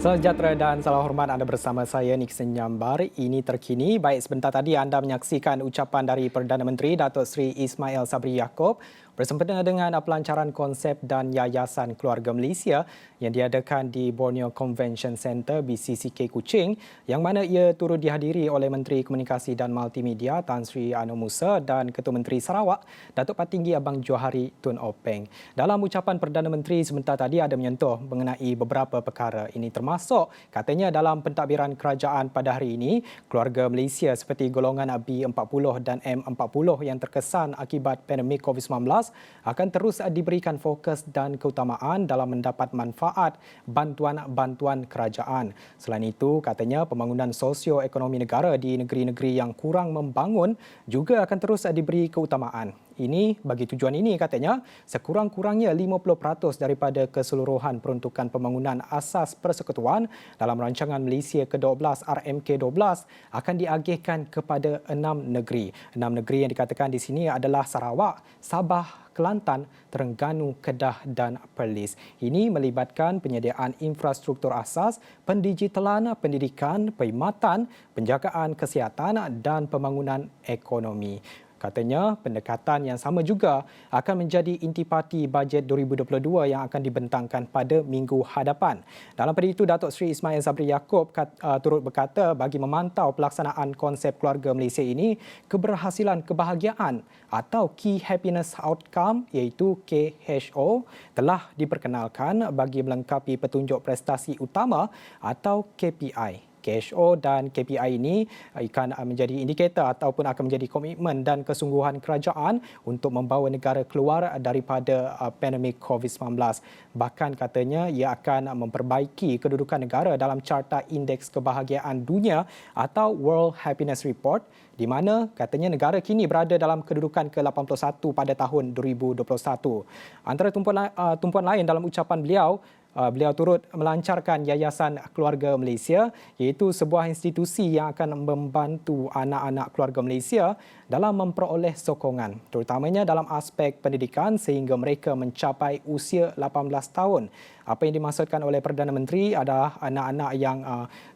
Sejahtera dan salam hormat, anda bersama saya Nixon Nyambar. Ini terkini. Baik, sebentar tadi anda menyaksikan ucapan dari Perdana Menteri Datuk Seri Ismail Sabri Yaakob bersempena dengan pelancaran konsep dan Yayasan Keluarga Malaysia yang diadakan di Borneo Convention Centre BCCK Kuching, yang mana ia turut dihadiri oleh Menteri Komunikasi dan Multimedia Tan Sri Anor Musa dan Ketua Menteri Sarawak Datuk Patinggi Abang Johari Tun Openg. Dalam ucapan Perdana Menteri sebentar tadi ada menyentuh mengenai beberapa perkara. Ini termasuk katanya dalam pentadbiran kerajaan pada hari ini, keluarga Malaysia seperti golongan B40 dan M40 yang terkesan akibat pandemik COVID-19 akan terus diberikan fokus dan keutamaan dalam mendapat manfaat bantuan-bantuan kerajaan. Selain itu, katanya pembangunan sosio-ekonomi negara di negeri-negeri yang kurang membangun juga akan terus diberi keutamaan. Ini bagi tujuan ini katanya sekurang-kurangnya 50% daripada keseluruhan peruntukan pembangunan asas persekutuan dalam rancangan Malaysia ke-12 RMK-12 akan diagihkan kepada 6 negeri. 6 negeri yang dikatakan di sini adalah Sarawak, Sabah, Kelantan, Terengganu, Kedah dan Perlis. Ini melibatkan penyediaan infrastruktur asas, pendigitalan, pendidikan, perkhidmatan, penjagaan kesihatan dan pembangunan ekonomi. Katanya pendekatan yang sama juga akan menjadi intipati bajet 2022 yang akan dibentangkan pada minggu hadapan. Dalam pada itu, Datuk Seri Ismail Sabri Yaakob turut berkata bagi memantau pelaksanaan konsep keluarga Malaysia ini, keberhasilan kebahagiaan atau Key Happiness Outcome iaitu KHO telah diperkenalkan bagi melengkapi petunjuk prestasi utama atau KPI. KHO dan KPI ini akan menjadi indikator ataupun akan menjadi komitmen dan kesungguhan kerajaan untuk membawa negara keluar daripada pandemik COVID-19. Bahkan katanya ia akan memperbaiki kedudukan negara dalam Carta Indeks Kebahagiaan Dunia atau World Happiness Report, di mana katanya negara kini berada dalam kedudukan ke-81 pada tahun 2021. Antara tumpuan lain dalam ucapan beliau turut melancarkan Yayasan Keluarga Malaysia, iaitu sebuah institusi yang akan membantu anak-anak keluarga Malaysia dalam memperoleh sokongan, terutamanya dalam aspek pendidikan sehingga mereka mencapai usia 18 tahun. Apa yang dimaksudkan oleh Perdana Menteri adalah anak-anak yang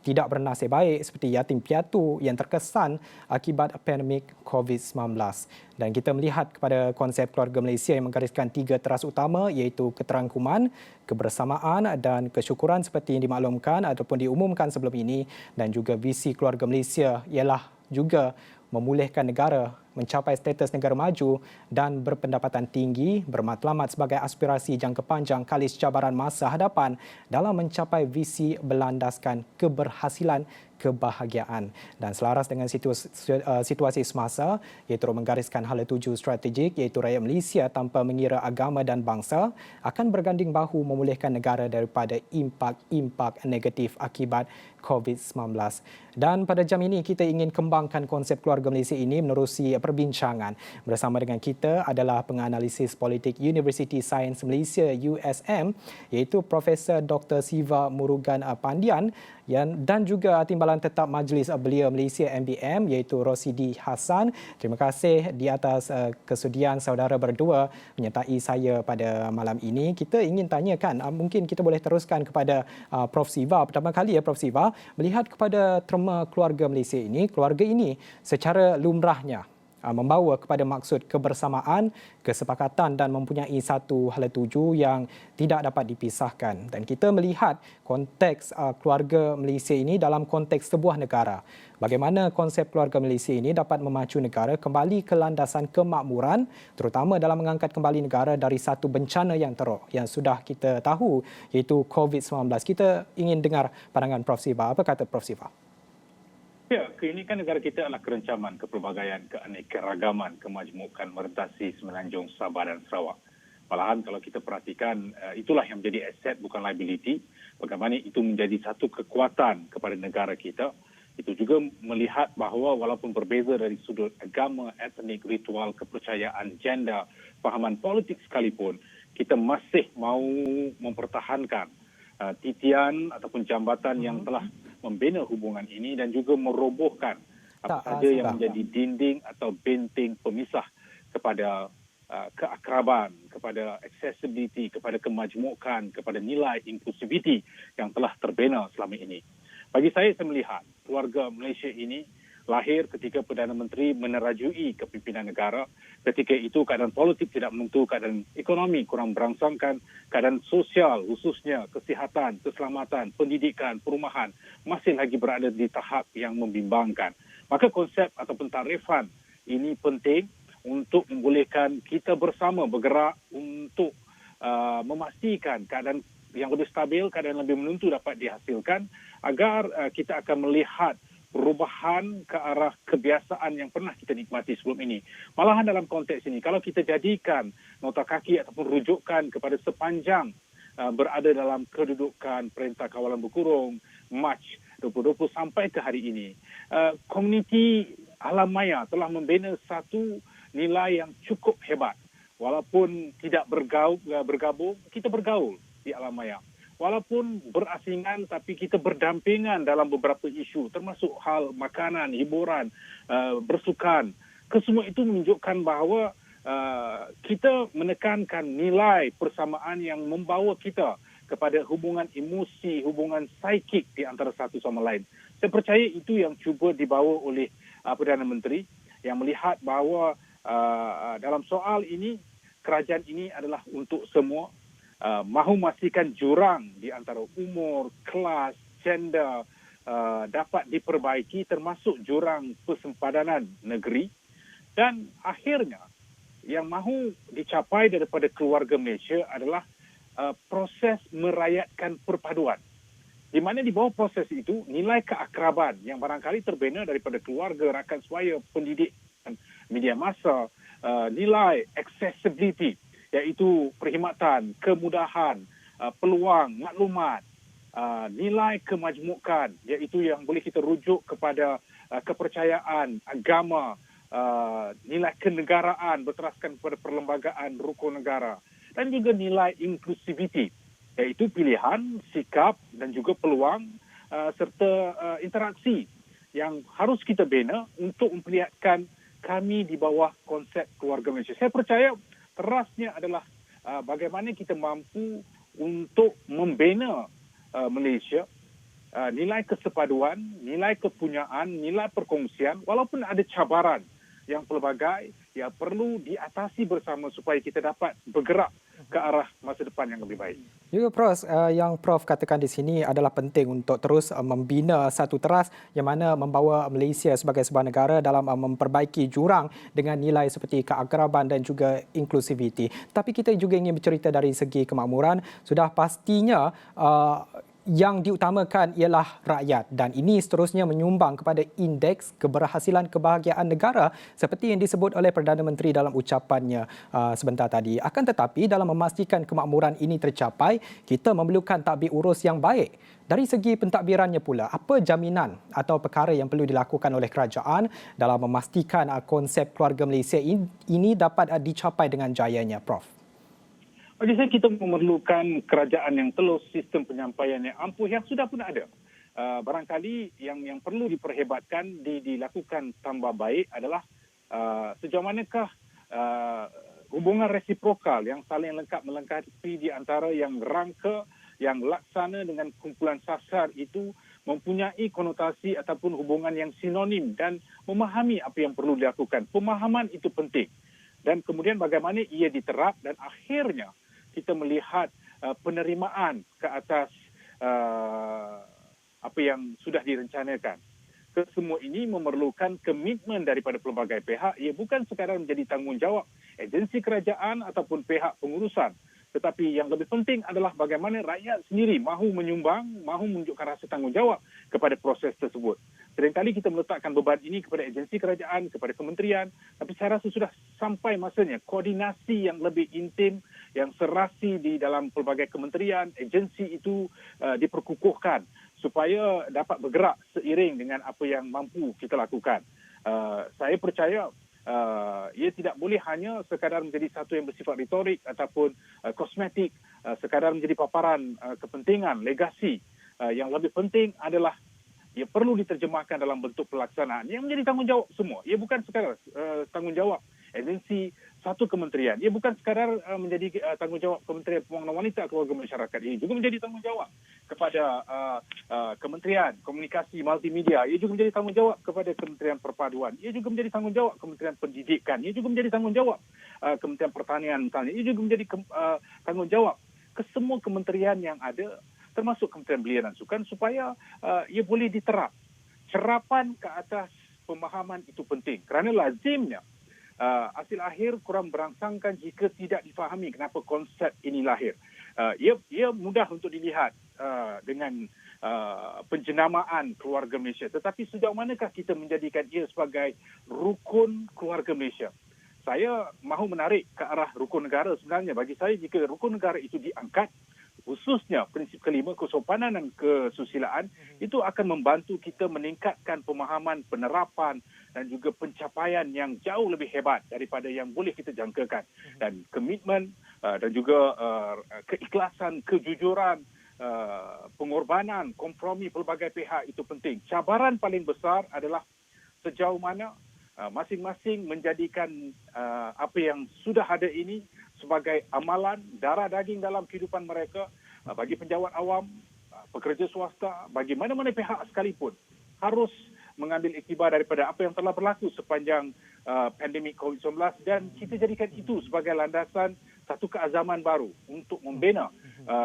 tidak bernasib baik seperti yatim piatu yang terkesan akibat pandemik COVID-19. Dan kita melihat kepada konsep keluarga Malaysia yang menggariskan 3 teras utama, iaitu keterangkuman, kebersamaan dan kesyukuran seperti yang dimaklumkan ataupun diumumkan sebelum ini, dan juga visi keluarga Malaysia ialah juga memulihkan negara mencapai status negara maju dan berpendapatan tinggi, bermatlamat sebagai aspirasi jangka panjang kalis cabaran masa hadapan dalam mencapai visi berlandaskan keberhasilan kebahagiaan. Dan selaras dengan situasi semasa, ia turut menggariskan hala tuju strategik iaitu rakyat Malaysia tanpa mengira agama dan bangsa akan berganding bahu memulihkan negara daripada impak negatif akibat COVID-19. Dan pada jam ini kita ingin kembangkan konsep keluarga Malaysia ini menerusi perbincangan. Bersama dengan kita adalah penganalisis politik Universiti Sains Malaysia USM, iaitu Profesor Dr. Siva Murugan Pandian, dan juga Timbalan Tetap Majlis Belia Malaysia MBM, iaitu Rosidi Hassan. Terima kasih di atas kesudian saudara berdua menyertai saya pada malam ini. Kita ingin tanyakan, mungkin kita boleh teruskan kepada Prof. Siva. Pertama kali Prof. Siva, melihat kepada terma keluarga Malaysia ini, keluarga ini secara lumrahnya membawa kepada maksud kebersamaan, kesepakatan dan mempunyai satu hala tuju yang tidak dapat dipisahkan. Dan kita melihat konteks keluarga Malaysia ini dalam konteks sebuah negara. Bagaimana konsep keluarga Malaysia ini dapat memacu negara kembali ke landasan kemakmuran, terutama dalam mengangkat kembali negara dari satu bencana yang teruk yang sudah kita tahu, iaitu COVID-19. Kita ingin dengar pandangan Prof. Siva. Apa kata Prof. Siva? Ya, ini kan negara kita adalah kerencaman, kepelbagaian, keanekaragaman, kemajmukan, merentasi Semenanjung, Sabah dan Sarawak. Malahan kalau kita perhatikan, itulah yang menjadi aset bukan liability. Bagaimana itu menjadi satu kekuatan kepada negara kita. Itu juga melihat bahawa walaupun berbeza dari sudut agama, etnik, ritual, kepercayaan, gender, fahaman politik sekalipun, kita masih mahu mempertahankan titian ataupun jambatan yang telah membina hubungan ini dan juga merobohkan apa saja yang menjadi dinding atau benteng pemisah kepada keakraban, kepada accessibility, kepada kemajmukan, kepada nilai inklusiviti yang telah terbina selama ini. Bagi saya melihat keluarga Malaysia ini lahir ketika Perdana Menteri menerajui kepimpinan negara. Ketika itu keadaan politik tidak menentu, keadaan ekonomi kurang berangsangkan, keadaan sosial khususnya kesihatan, keselamatan, pendidikan, perumahan masih lagi berada di tahap yang membimbangkan. Maka konsep ataupun tarifan ini penting untuk membolehkan kita bersama bergerak untuk memastikan keadaan yang lebih stabil, keadaan lebih menentu dapat dihasilkan agar kita akan melihat perubahan ke arah kebiasaan yang pernah kita nikmati sebelum ini. Malahan dalam konteks ini, kalau kita jadikan nota kaki ataupun rujukan kepada sepanjang berada dalam kedudukan Perintah Kawalan Berkurung, Mac 2020 sampai ke hari ini, komuniti alam maya telah membina satu nilai yang cukup hebat. Walaupun tidak bergabung, kita bergaul di alam maya. Walaupun berasingan, tapi kita berdampingan dalam beberapa isu, termasuk hal makanan, hiburan, bersukan. Kesemua itu menunjukkan bahawa kita menekankan nilai persamaan yang membawa kita kepada hubungan emosi, hubungan psikik di antara satu sama lain. Saya percaya itu yang cuba dibawa oleh Perdana Menteri yang melihat bahawa dalam soal ini, kerajaan ini adalah untuk semua. Mahu memastikan jurang di antara umur, kelas, gender dapat diperbaiki termasuk jurang persempadanan negeri dan akhirnya yang mahu dicapai daripada keluarga Malaysia adalah proses merayatkan perpaduan. Di mana di bawah proses itu nilai keakraban yang barangkali terbina daripada keluarga, rakan suaya, pendidik, media massa, nilai accessibility iaitu perkhidmatan, kemudahan, peluang, maklumat, nilai kemajmukan, iaitu yang boleh kita rujuk kepada kepercayaan, agama, nilai kenegaraan berteraskan kepada perlembagaan rukun negara, dan juga nilai inklusiviti, iaitu pilihan, sikap dan juga peluang serta interaksi yang harus kita bina untuk memperlihatkan kami di bawah konsep keluarga Malaysia. Saya percaya terasnya adalah bagaimana kita mampu untuk membina Malaysia, nilai kesepaduan, nilai kepunyaan, nilai perkongsian, walaupun ada cabaran yang pelbagai, ya perlu diatasi bersama supaya kita dapat bergerak ke arah masa depan yang lebih baik. Juga Prof, yang Prof katakan di sini adalah penting untuk terus membina satu teras yang mana membawa Malaysia sebagai sebuah negara dalam memperbaiki jurang dengan nilai seperti keakraban dan juga inklusiviti. Tapi kita juga ingin bercerita dari segi kemakmuran. Sudah pastinya yang diutamakan ialah rakyat dan ini seterusnya menyumbang kepada indeks keberhasilan kebahagiaan negara seperti yang disebut oleh Perdana Menteri dalam ucapannya sebentar tadi. Akan tetapi dalam memastikan kemakmuran ini tercapai, kita memerlukan tadbir urus yang baik. Dari segi pentadbirannya pula, apa jaminan atau perkara yang perlu dilakukan oleh kerajaan dalam memastikan konsep keluarga Malaysia ini dapat dicapai dengan jayanya, Prof? Bagi saya, kita memerlukan kerajaan yang telus, sistem penyampaian yang ampuh yang sudah pun ada. Barangkali yang perlu diperhebatkan, dilakukan tambah baik adalah sejauh manakah hubungan resiprokal yang saling lengkap melengkapi di antara yang rangka, yang laksana dengan kumpulan sasar itu mempunyai konotasi ataupun hubungan yang sinonim dan memahami apa yang perlu dilakukan. Pemahaman itu penting. Dan kemudian bagaimana ia diterap dan akhirnya kita melihat penerimaan ke atas apa yang sudah direncanakan. Kesemua ini memerlukan komitmen daripada pelbagai pihak. Ia bukan sekadar menjadi tanggungjawab agensi kerajaan ataupun pihak pengurusan. Tetapi yang lebih penting adalah bagaimana rakyat sendiri mahu menyumbang, mahu menunjukkan rasa tanggungjawab kepada proses tersebut. Seringkali kita meletakkan beban ini kepada agensi kerajaan, kepada kementerian, tapi saya rasa sudah sampai masanya koordinasi yang lebih intim, yang serasi di dalam pelbagai kementerian, agensi itu diperkukuhkan supaya dapat bergerak seiring dengan apa yang mampu kita lakukan. Saya percaya ia tidak boleh hanya sekadar menjadi satu yang bersifat retorik ataupun kosmetik, sekadar menjadi paparan kepentingan, legasi. Yang lebih penting adalah ia perlu diterjemahkan dalam bentuk pelaksanaan yang menjadi tanggungjawab semua. Ia bukan sekadar tanggungjawab agensi satu kementerian. Ia bukan sekadar menjadi tanggungjawab Kementerian Pembangunan Wanita Keluarga Masyarakat. Ia juga menjadi tanggungjawab kepada Kementerian Komunikasi Multimedia. Ia juga menjadi tanggungjawab kepada Kementerian Perpaduan. Ia juga menjadi tanggungjawab Kementerian Pendidikan. Ia juga menjadi tanggungjawab Kementerian Pertanian misalnya. Ia juga menjadi tanggungjawab ke semua kementerian yang ada, termasuk Kementerian Belia dan Sukan, supaya ia boleh diterap. Serapan ke atas pemahaman itu penting. Kerana lazimnya hasil akhir kurang berangsangkan jika tidak difahami kenapa konsep ini lahir. Ia mudah untuk dilihat dengan penjenamaan keluarga Malaysia. Tetapi sejauh manakah kita menjadikan ia sebagai rukun keluarga Malaysia? Saya mahu menarik ke arah rukun negara sebenarnya. Bagi saya, jika rukun negara itu diangkat, khususnya prinsip kelima, kesopanan dan kesusilaan, itu akan membantu kita meningkatkan pemahaman, penerapan dan juga pencapaian yang jauh lebih hebat daripada yang boleh kita jangkakan. Dan komitmen dan juga keikhlasan, kejujuran, pengorbanan, kompromi pelbagai pihak itu penting. Cabaran paling besar adalah sejauh mana masing-masing menjadikan apa yang sudah ada ini sebagai amalan darah daging dalam kehidupan mereka. Bagi penjawat awam, pekerja swasta, bagi mana-mana pihak sekalipun, harus mengambil iktibar daripada apa yang telah berlaku sepanjang pandemik COVID-19 dan kita jadikan itu sebagai landasan satu keazaman baru untuk membina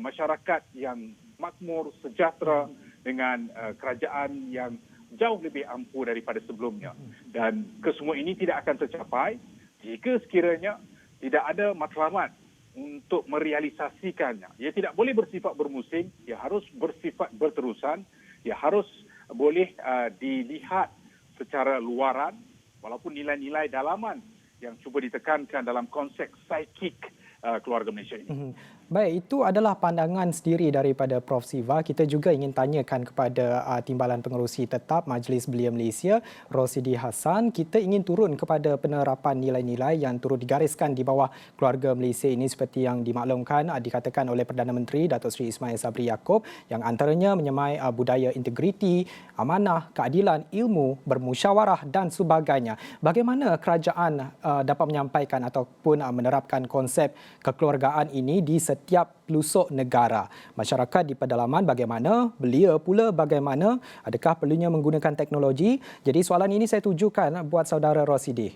masyarakat yang makmur, sejahtera dengan kerajaan yang jauh lebih ampuh daripada sebelumnya. Dan kesemua ini tidak akan tercapai jika sekiranya tidak ada matlamat untuk merealisasikannya. Ia tidak boleh bersifat bermusim, ia harus bersifat berterusan, ia harus boleh dilihat secara luaran, walaupun nilai-nilai dalaman yang cuba ditekankan dalam konsep psikik keluarga Malaysia ini. Baik, itu adalah pandangan sendiri daripada Prof. Siva. Kita juga ingin tanyakan kepada Timbalan Pengerusi Tetap Majlis Belia Malaysia, Rosidi Hassan. Kita ingin turun kepada penerapan nilai-nilai yang turut digariskan di bawah keluarga Malaysia ini seperti yang dimaklumkan, dikatakan oleh Perdana Menteri Datuk Seri Ismail Sabri Yaakob, yang antaranya menyemai budaya integriti, amanah, keadilan, ilmu, bermusyawarah dan sebagainya. Bagaimana kerajaan dapat menyampaikan ataupun menerapkan konsep kekeluargaan ini di setiap pelosok negara? Masyarakat di pedalaman bagaimana? Belia pula bagaimana? Adakah perlunya menggunakan teknologi? Jadi soalan ini saya tujukan buat saudara Rosidi.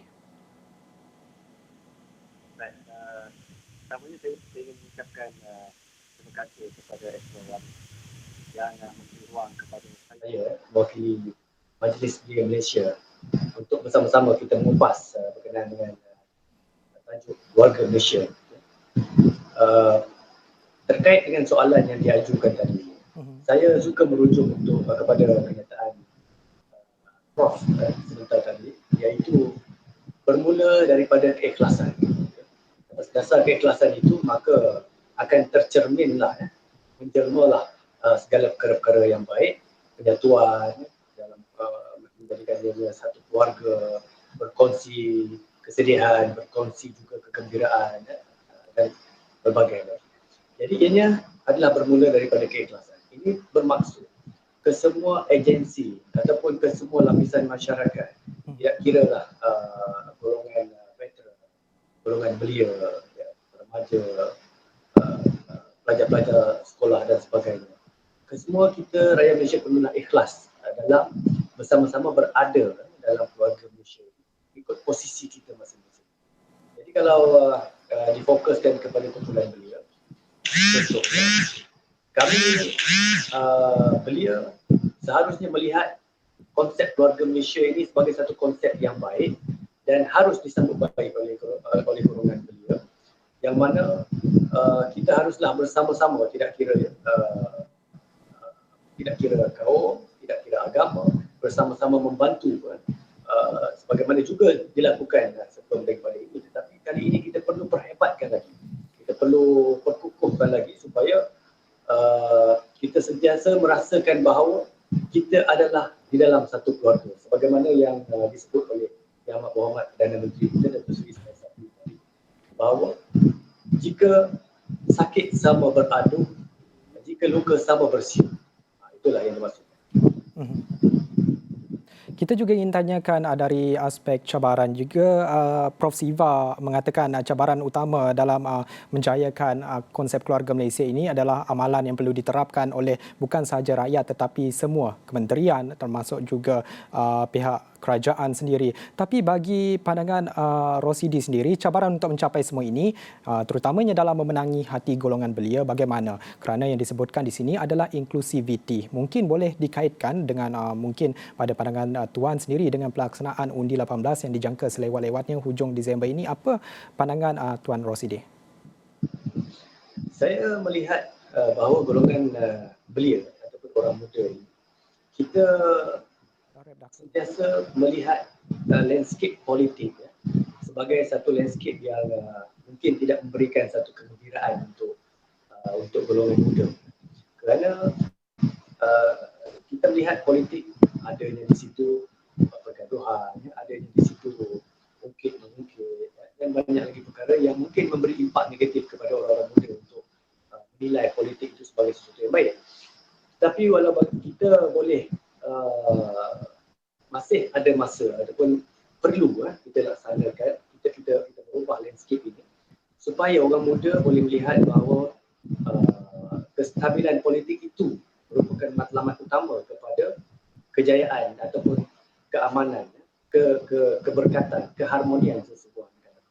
Baik, pertamanya saya ingin mengucapkan terima kasih kepada Esmawan yang memberi ruang kepada saya mewakili Majlis Belia Malaysia untuk bersama-sama kita mengupas berkenaan dengan tajuk keluarga Malaysia. Terkait dengan soalan yang diajukan tadi, saya suka merujuk kepada kenyataan Prof sebentar tadi, iaitu bermula daripada keikhlasan. Atas dasar keikhlasan itu, maka akan tercerminlah, menjelmalah segala perkara-perkara yang baik, penyatuan dalam menjadikan dia satu keluarga, berkongsi kesedihan, berkongsi juga kegembiraan dan berbagai lagi. Jadi ianya adalah bermula daripada keikhlasan. Ini bermaksud ke semua agensi ataupun ke semua lapisan masyarakat, tidak kira lah golongan veteran, golongan belia, remaja, pelajar-pelajar sekolah dan sebagainya. Kesemua kita rakyat Malaysia perlulah ikhlas dalam bersama-sama berada dalam keluarga Malaysia ikut posisi kita masing-masing. Jadi kalau difokuskan kepada kumpulan belia, contohnya kami belia seharusnya melihat konsep keluarga Malaysia ini sebagai satu konsep yang baik dan harus disambut baik oleh golongan belia, yang mana kita haruslah bersama-sama, tidak kira kaum, tidak kira agama, bersama-sama membantu sebagaimana juga dilakukan sebelum daripada ini. Tetapi kali ini kita perlu perhebatkan lagi, kita perlu perkukuhkan lagi supaya kita sentiasa merasakan bahawa kita adalah di dalam satu keluarga, sebagaimana yang disebut oleh Yang Amat Berhormat Perdana Menteri kita Datuk Seri Ismail Sabri tadi, bahawa jika sakit sama beradu, jika luka sama bersiul. Itulah yang dimaksudkan. Kita juga ingin tanyakan dari aspek cabaran juga. Prof Siva mengatakan cabaran utama dalam menjayakan konsep keluarga Malaysia ini adalah amalan yang perlu diterapkan oleh bukan sahaja rakyat tetapi semua kementerian termasuk juga pihak kerajaan sendiri. Tapi bagi pandangan Rosidi sendiri, cabaran untuk mencapai semua ini terutamanya dalam memenangi hati golongan belia bagaimana? Kerana yang disebutkan di sini adalah inklusiviti. Mungkin boleh dikaitkan dengan mungkin pada pandangan Tuan sendiri dengan pelaksanaan undi 18 yang dijangka selewat-lewatnya hujung Disember ini. Apa pandangan Tuan Rosidi? Saya melihat bahawa golongan belia ataupun orang muda ini, kita sentiasa melihat landscape politik sebagai satu landscape yang mungkin tidak memberikan satu kegembiraan untuk golongan muda. Kerana kita melihat politik adanya di situ pergaduhan, adanya di situ ungkit-mengungkit dan banyak lagi perkara yang mungkin memberi impak negatif kepada orang-orang muda untuk menilai politik itu sebagai sesuatu yang baik. Tapi walaupun kita boleh masih ada masa ataupun perlu kita laksanakan, kita berubah landscape ini supaya orang muda boleh melihat bahawa kestabilan politik itu merupakan matlamat utama kepada kejayaan ataupun keamanan, keberkatan, keharmonian sesebuah negara.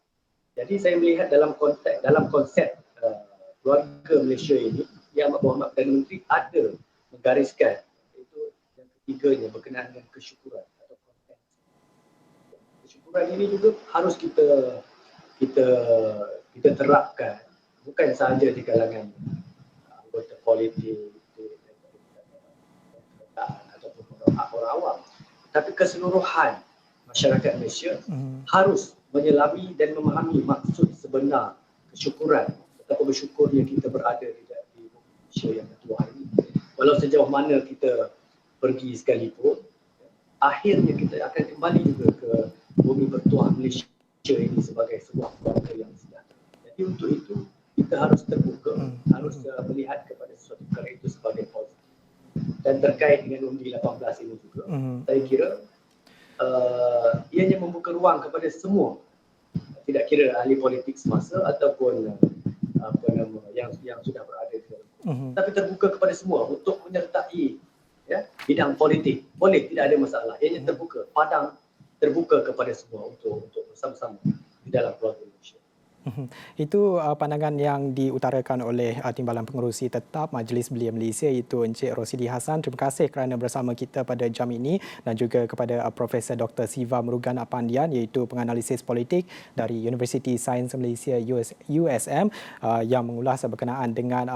Jadi saya melihat dalam konsep keluarga Malaysia ini, Yang Amat Berhormat Perdana Menteri ada menggariskan itu yang ketiganya berkenaan dengan kesyukuran atau konten. Kesyukuran ini juga harus kita terapkan bukan sahaja di kalangan anggota politik ataupun orang awam, tapi keseluruhan masyarakat Malaysia harus menyelami dan memahami maksud sebenar kesyukuran atau bersyukurnya kita berada di Malaysia yang bertuah ini. Walau sejauh mana kita pergi sekalipun, akhirnya kita akan kembali juga ke bumi bertuah Malaysia ini sebagai sebuah keluarga yang sejahtera. Jadi untuk itu kita harus terbuka, harus melihat kepada sesuatu perkara itu sebagai positif. Dan terkait dengan undi 18 ini juga, saya kira ianya membuka ruang kepada semua, tidak kira ahli politik semasa ataupun yang sudah berada di dalam. Tapi terbuka kepada semua untuk menyertai bidang politik. Boleh, tidak ada masalah. Ianya terbuka, padang terbuka kepada semua untuk bersama-sama di dalam keluarga Malaysia. Itu pandangan yang diutarakan oleh Timbalan Pengerusi Tetap Majlis Belia Malaysia, iaitu Encik Rosidi Hassan. Terima kasih kerana bersama kita pada jam ini, dan juga kepada Profesor Dr. Siva Murugan Appandian, iaitu penganalisis politik dari Universiti Sains Malaysia USM, yang mengulas berkenaan dengan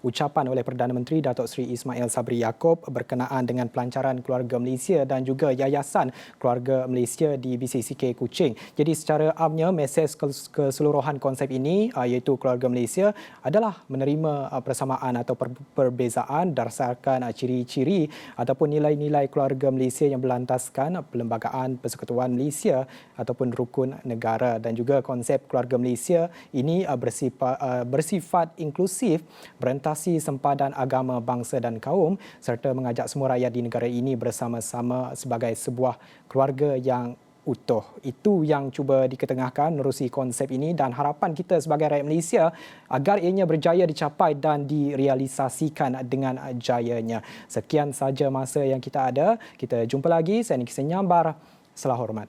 ucapan oleh Perdana Menteri Datuk Seri Ismail Sabri Yaakob berkenaan dengan pelancaran keluarga Malaysia dan juga Yayasan Keluarga Malaysia di BCCK Kuching. Jadi secara amnya mesej keseluruhan konsep ini, iaitu keluarga Malaysia, adalah menerima persamaan atau perbezaan berdasarkan ciri-ciri ataupun nilai-nilai keluarga Malaysia yang berlantaskan Perlembagaan Persekutuan Malaysia ataupun rukun negara. Dan juga konsep keluarga Malaysia ini bersifat inklusif, berorientasi sempadan agama, bangsa dan kaum, serta mengajak semua rakyat di negara ini bersama-sama sebagai sebuah keluarga yang utuh. Itu yang cuba diketengahkan menerusi konsep ini, dan harapan kita sebagai rakyat Malaysia agar ianya berjaya dicapai dan direalisasikan dengan jayanya. Sekian saja masa yang kita ada. Kita jumpa lagi. Saya Niki Senyambar. Salam hormat.